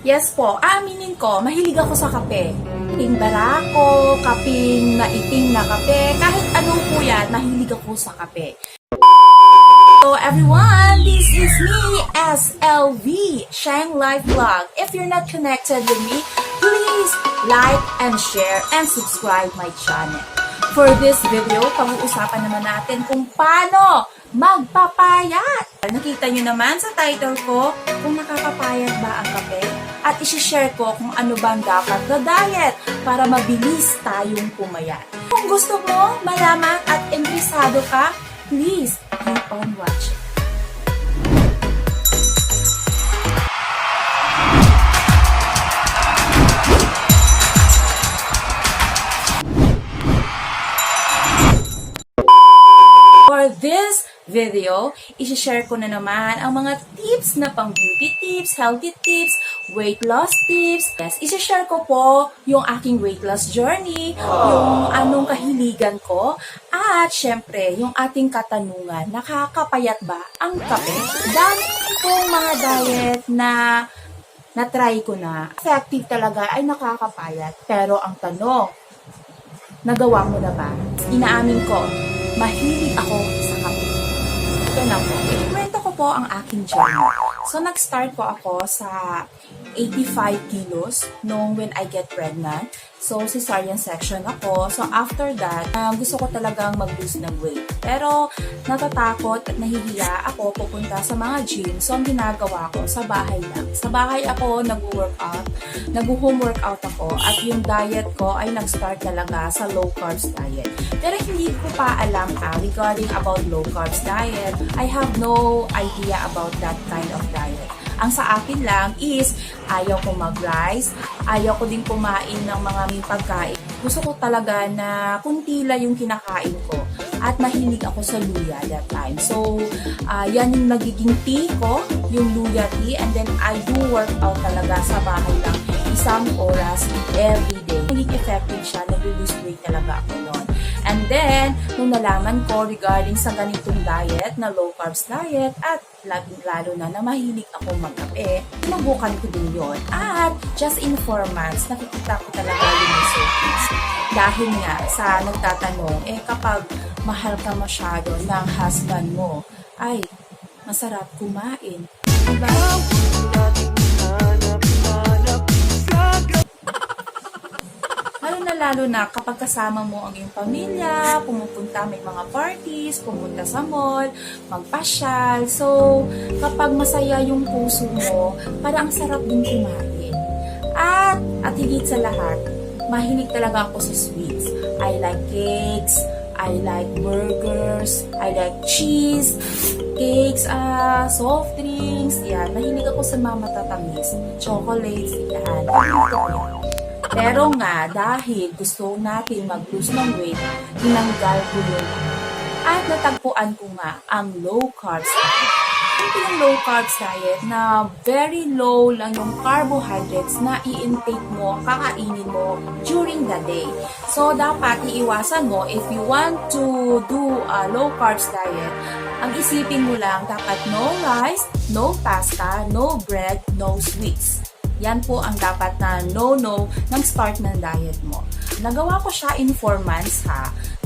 Yes po, aaminin ko, mahilig ako sa kape. Kaping barako, kaping maitim na kape, kahit ano po yan, mahilig ako sa kape. So everyone, this is me, SLV, Shang Life Vlog. If you're not connected with me, please like and share and subscribe my channel. For this video, pag-uusapan naman natin kung paano magpapayat. Nakita nyo naman sa title ko kung nakakapayat ba ang kape at isi-share ko kung ano bang dapat na diet para mabilis tayong pumayat. Kung gusto mo malaman at interesado ka, please keep on watching. For this video, isi-share ko na naman ang mga tips na pang beauty tips, healthy tips, weight loss tips. Yes, isi-share ko po yung aking weight loss journey, yung anong kahiligan ko, at syempre, yung ating katanungan, nakakapayat ba ang kape? Dami kong mga diet na na-try ko na. Effective talaga ay nakakapayat. Pero ang tanong, nagawa mo na ba? Inaamin ko, mahilig ako sa kape. Ito na po. Ikwento ko po ang aking journey. So, nag-start po ako sa 85 kilos nung when I get pregnant. So, cesarean section ako. So, after that, gusto ko talagang mag-lose ng weight. Pero, natatakot at nahihiya ako pupunta sa mga gym. So, ang ginagawa ko, sa bahay lang. Sa bahay ako nag-workout. Nag-home workout ako. At yung diet ko ay nag-start talaga sa low carbs diet. Pero hindi ko pa alam regarding about low carbs diet. I have no idea about that kind of diet. Ang sa akin lang is, ayaw ko mag-rice, ayaw ko din kumain ng mga may pagkain. Gusto ko talaga na kuntila yung kinakain ko at mahilig ako sa luya that time. So, yan yung nagiging tea ko, yung luya tea, and then I do workout talaga sa bahay lang, isang oras every day. Naging effective siya, nag-lose weight talaga ako noon. And then, nung nalaman ko regarding sa ganitong diet, na low carbs diet, at lalo na mahilig ako magkape, sinubukan ko din yun. At just in 4 months, nakikita ko talaga yung results. Dahil nga, sa nagtatanong, kapag mahal ka masyado ng husband mo, ay, masarap kumain. Diba? Lalo na kapag kasama mo ang iyong pamilya, pumupunta, may mga parties, pumunta sa mall, magpasyal. So, kapag masaya yung puso mo, parang ang sarap din kumain. At higit sa lahat, mahilig talaga ako sa sweets. I like cakes, I like burgers, I like cheese, cakes, soft drinks, yan. Mahilig ako sa mga matatamis, chocolates, yan. Pero nga, dahil gusto natin mag-lose ng weight, tinanggal ko yun. At natagpuan ko nga ang low carbs diet. Ito yung low carbs diet na very low lang yung carbohydrates na i-intake mo, kakainin mo during the day. So, dapat iiwasan mo if you want to do a low carbs diet. Ang isipin mo lang, dapat no rice, no pasta, no bread, no sweets. Yan po ang dapat na no-no ng start ng diet mo. Nagawa ko siya in 4 months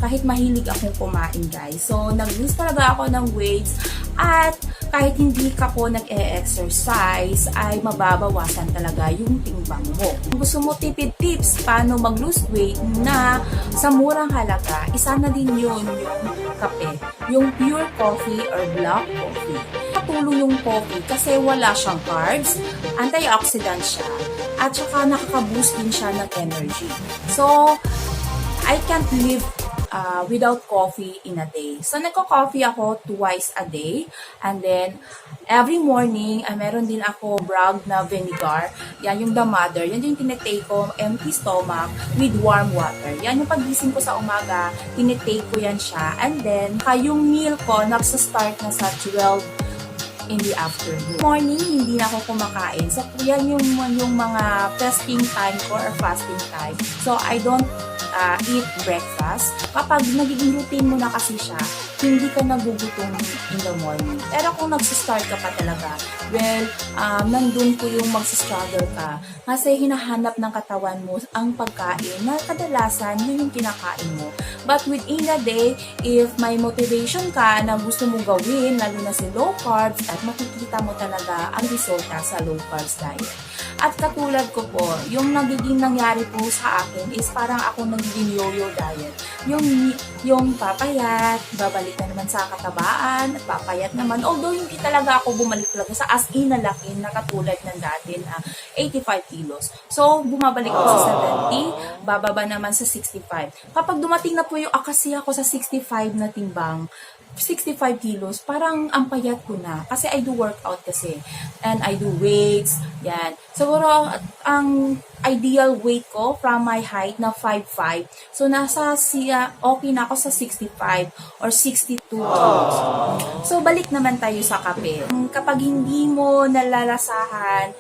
kahit mahilig akong kumain guys. So, nag-lose talaga ako ng weights at kahit hindi ka po nag-e-exercise ay mababawasan talaga yung timbang mo. Kung gusto mo tipid tips paano mag-lose weight na sa murang halaga, isa na din yun yung kape. Yung pure coffee or black coffee. Tulong yung coffee kasi wala siyang carbs, antioxidant siya, at saka nakaka-boost din siya ng energy. So, I can't live without coffee in a day. So, nagko-coffee ako twice a day. And then, every morning, meron din ako Bragg na vinegar. Yan yung the mother. Yan yung tinitake ko, empty stomach, with warm water. Yan yung pagising ko sa umaga, tinitake ko yan siya. And then, yung meal ko, nagsa-start na sa 12 in the afternoon. Morning, hindi na ako kumakain. So, yan yung mga fasting time ko or fasting time. So, I don't eat breakfast. Kapag nagiging routine mo na kasi siya, hindi ka nagugutom in the morning. Pero kung nagsistart ka pa talaga, well, nandun po yung magsistruggle ka. Kasi hinahanap ng katawan mo ang pagkain na kadalasan yun yung kinakain mo. But within a day, if may motivation ka na gusto mo gawin, lalo na si low carbs, at makikita mo talaga ang resulta sa low carbs diet. At katulad ko po, yung nagiging nangyari po sa akin is parang ako nagiging yo-yo diet. Yung papayat, babalik na naman sa katabaan, at papayat naman. Although hindi talaga ako bumalik talaga sa as in na laki na katulad ng dati na 85 kilos. So, bumabalik ako sa 70, bababa naman sa 65. Kapag dumating na po yung akasya ko sa 65 na timbang, 65 kilos, parang ang payat ko na. Kasi I do workout kasi. And I do weights. Yan. Siguro, ang ideal weight ko from my height na 5'5". So, okay na ako sa 65 or 62 kilos. So, balik naman tayo sa kape. Kapag hindi mo nalalasahan,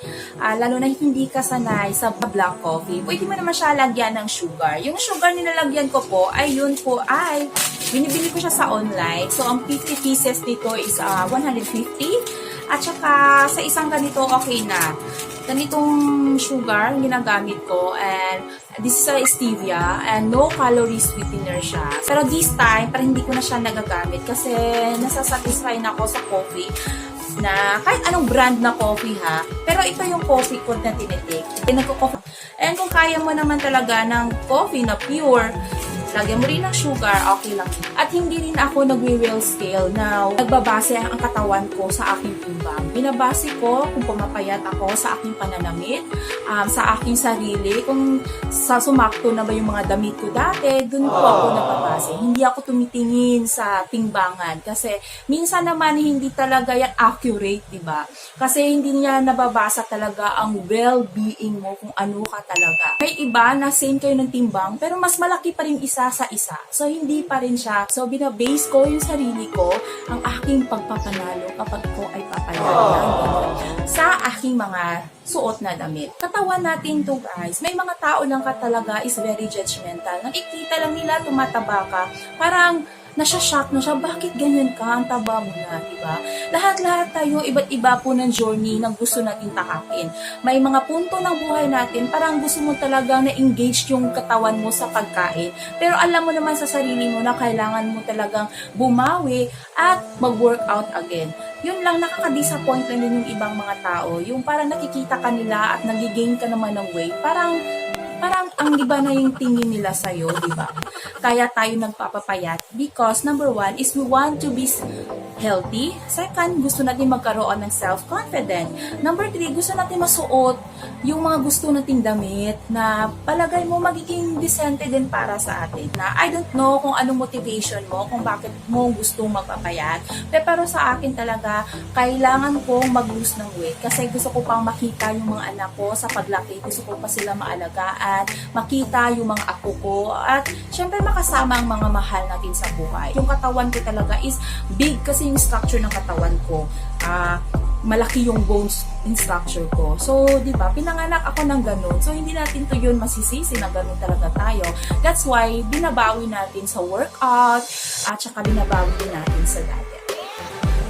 lalo na hindi ka sanay sa black coffee, pwede mo naman siya lagyan ng sugar. Yung sugar nilalagyan ko po, ay yun po ay binibili ko siya sa online. So, ang 50 pieces dito is 150. At saka, sa isang ganito, okay na. Ganitong sugar, ginagamit ko. And this is a stevia. And no calorie sweetener siya. Pero this time, parang hindi ko na siya nagagamit. Kasi, nasasatisfy na ako sa coffee. Na kahit anong brand na coffee ha. Pero ito yung coffee ko na tinitake. And kung kaya mo naman talaga ng coffee na pure, lagyan mo rin ng sugar, okay lang. At hindi rin ako nagwe-well scale na nagbabase ang katawan ko sa aking timbang. Binabase ko kung pumapayat ako sa aking pananamit, sa aking sarili, kung sa sumakto na ba yung mga damit ko dati, dun po ako nababase. Hindi ako tumitingin sa timbangan kasi minsan naman hindi talaga yan accurate, di ba? Kasi hindi niya nababasa talaga ang well-being mo kung ano ka talaga. May iba na same kayo ng timbang pero mas malaki pa rin isa sa isa. So, hindi pa rin siya. So, binabase ko yung sarili ko, ang aking pagpapanalo kapag ko ay papayaan sa aking mga suot na damit. Katawan natin to guys. May mga tao lang ka talaga is very judgmental. Nakikita lang nila tumataba ka. Parang nasya-shock na siya, bakit ganyan ka? Ang taba mo na, diba? Lahat-lahat tayo, iba't iba po ng journey na gusto natin takakin. May mga punto ng buhay natin, parang gusto mo talagang na-engage yung katawan mo sa pagkain. Pero alam mo naman sa sarili mo na kailangan mo talagang bumawi at mag-workout again. Yun lang, nakaka-disappoint lang din yung ibang mga tao. Yung parang nakikita ka nila at nag-gain ka naman ng weight. Parang ang iba na yung tingin nila sa'yo, di ba? Kaya tayo nagpapapayat because number 1 is we want to be healthy. Second, gusto natin magkaroon ng self-confident. Number 3, gusto natin masuot yung mga gusto nating damit na palagay mo magiging decente din para sa atin. Na I don't know kung anong motivation mo, kung bakit mo gustong magpapayat. Pero sa akin talaga, kailangan kong mag-lose ng weight kasi gusto ko pang makita yung mga anak ko sa paglaki. Gusto ko pa sila maalagaan, makita yung mga apo ko, at syempre makasama ang mga mahal natin sa buhay. Yung katawan ko talaga is big kasi yung structure ng katawan ko. Malaki yung bones in structure ko. So, di ba, pinanganak ako ng ganun. So, hindi natin to yun masisisi na ganun talaga tayo. That's why, binabawi natin sa workout at saka binabawi din natin sa diet.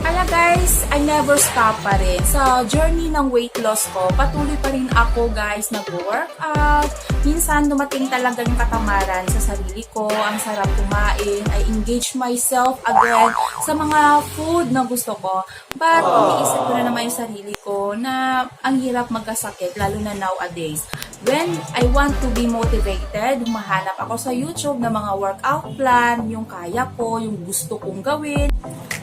Kaya guys, I never stop pa rin. Sa journey ng weight loss ko, patuloy pa rin ako guys nag-workout. Minsan dumating talaga yung katamaran sa sarili ko. Ang sarap kumain. I engage myself again sa mga food na gusto ko. But iniisip ko na naman yung sarili ko na ang hirap magkasakit, lalo na nowadays. When I want to be motivated, humahanap ako sa YouTube ng mga workout plan, yung kaya ko, yung gusto kong gawin.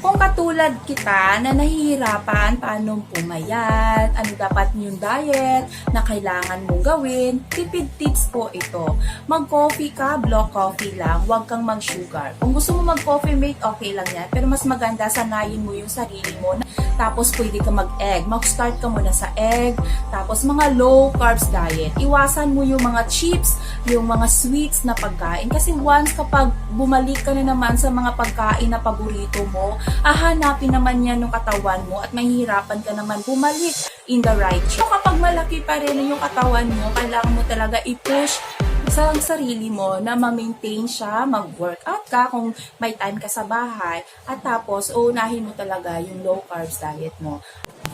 Kung katulad kita na nahihirapan paano pumayat, ano dapat yung diet na kailangan mong gawin, tipid tips po ito. Mag-coffee ka, block coffee lang, huwag kang mag-sugar. Kung gusto mo mag-coffee mate, okay lang yan. Pero mas maganda, sanayin mo yung sarili mo. Tapos pwede ka mag-egg. Mag-start ka muna sa egg. Tapos mga low carbs diet. Iwasan mo yung mga chips, yung mga sweets na pagkain. Kasi once kapag bumalik ka na naman sa mga pagkain na paborito mo, hahanapin naman yan ng katawan mo at mahihirapan ka naman bumalik in the right shape. So kapag malaki pa rin yung katawan mo, kailangan mo talaga i-push sa sarili mo na ma-maintain siya, mag-workout ka kung may time ka sa bahay, at tapos uunahin mo talaga yung low carbs diet mo.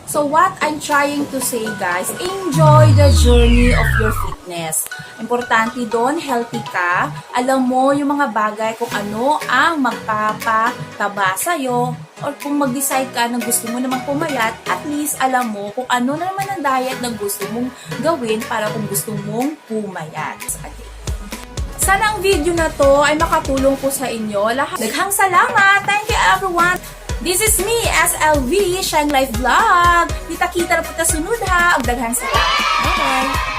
So what I'm trying to say guys, enjoy the journey of your fitness. Importante doon, healthy ka. Alam mo yung mga bagay kung ano ang magpapataba sa'yo, or kung mag-decide ka na gusto mo namang pumayat, at least alam mo kung ano na naman ang diet na gusto mong gawin para kung gusto mong pumayat. Sana ang video na to ay makatulong po sa inyo. Daghang salamat! Thank you everyone! This is me, SLV, Shine Life Vlog. Kita-kita na po ta sunod ha. Daghang salamat. Bye-bye!